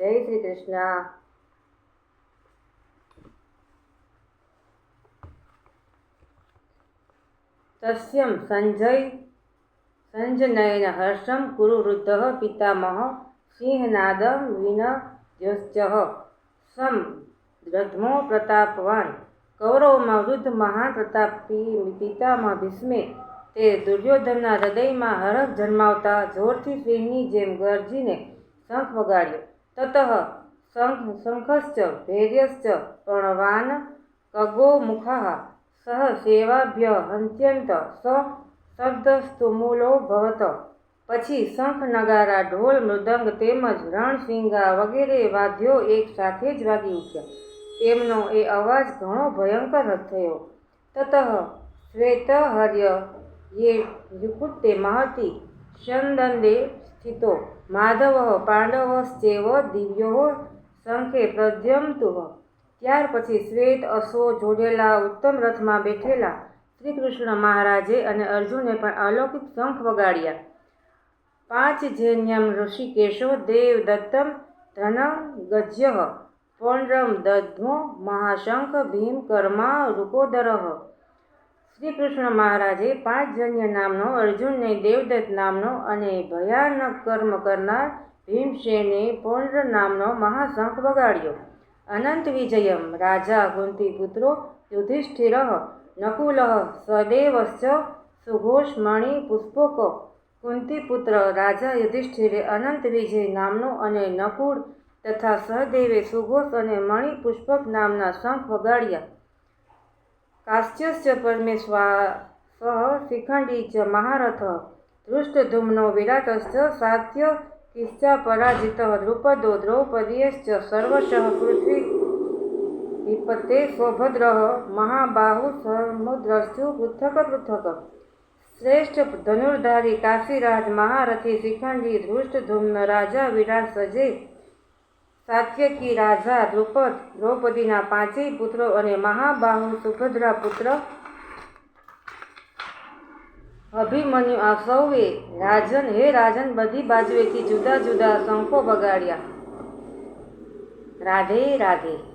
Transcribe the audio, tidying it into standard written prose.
જય શ્રી કૃષ્ણ. તસ્યં સંજનયેન હર્ષં કુરુ વૃદ્ધઃ પિતામહ સિંહનાદં વિનદ્યોશ્ચ સમ દ્રધમો પ્રતાપવાન. કૌરવોમાં વૃદ્ધ મહાન પ્રતાપી પિતામહ ભીષ્મે તે દુર્યોધનના હૃદયમાં હરખ જન્માવતા જોરથી સિંહની જેમ ગર્જીને શંખ વગાડ્યો. તતઃ શંખશ્ચ ભૈર્યશ્ચ પ્રણવાન ખગો મુખાઃ સહ સેવાભ્ય હન્ત્યંત સ શબ્દસ્તુમૂલો ભવત. પછી શંખ નગારા ઢોલ મૃદંગ તેમજ રણશિંગા વગેરે વાદ્યો એક સાથે જ વાગી ઉઠ્યા. તેમનો એ અવાજ ઘણો ભયંકર થયો. તતઃ શ્વેતહર્ય યે યુકુટે મહતી સ્યંદને સ્થિતો માધવઃ પાંડવશ્ચૈવ દિવ્યો શંખે પ્રદ્યમતુઃ. ત્યાર પછી શ્વેત અશ્વો જોડેલા ઉત્તમ રથમાં બેઠેલા શ્રી કૃષ્ણ મહારાજે અને અર્જુને પણ અલૌકિક શંખ વગાડ્યા. પાંચજન્યમ ઋષિકેશો દેવદત્તમ ધનંગજ્યઃ પૌંડ્રમ દદ્મો મહાશંખ ભીમકર્મા રૂકોદરઃ. શ્રી કૃષ્ણ મહારાજે પાંચજન્ય નામનો, અર્જુનને દેવદત્ત નામનો અને ભયાનક કર્મ કરનાર ભીમસેને પૌંડ્ર નામનો મહાશંખ વગાડ્યો. અનંત વિજયમ રાજા કુંતીપુત્રો યુધિષ્ઠિરઃ નકુલઃ સહદેવશ્ચ સુઘોષમણિ પુષ્પક. કુંતીપુત્ર રાજા યુધિષ્ઠિરે અનંત વિજય નામનો અને નકુળ તથા સહદેવે સુઘોષ અને મણિપુષ્પક નામના શંખ વગાડ્યા. કાશ્યશ્ચ પરમેશ્વરઃ શિખંડી ચ મહારથઃ ધૃષ્ટદ્યુમ્નો વિરાટશ્ચ સાત્યકિશ્ચાપરાજિતઃ દ્રુપદો દ્રૌપદીશ્ચ સર્વશઃ પૃથ્વી વિપતે સૌભદ્રઃ મહાબાહુ સમુદ્રસ્તુ પૃથક પૃથક. શ્રેષ્ઠ ધનુર્ધારી કાશીરાજ મહારથી શિખંડી, ધૃષ્ટદ્યુમ્ન રાજા વિરાટ સજે, સાત્યકી રાજા દ્રુપદ, દ્રૌપદીના પાંચેય પુત્રો અને મહાબાહુ સુભદ્રા પુત્ર અભિમન્યુ આ સૌએ રાજન બધી બાજુએથી જુદા જુદા શંખો વગાડ્યા. રાધે રાધે.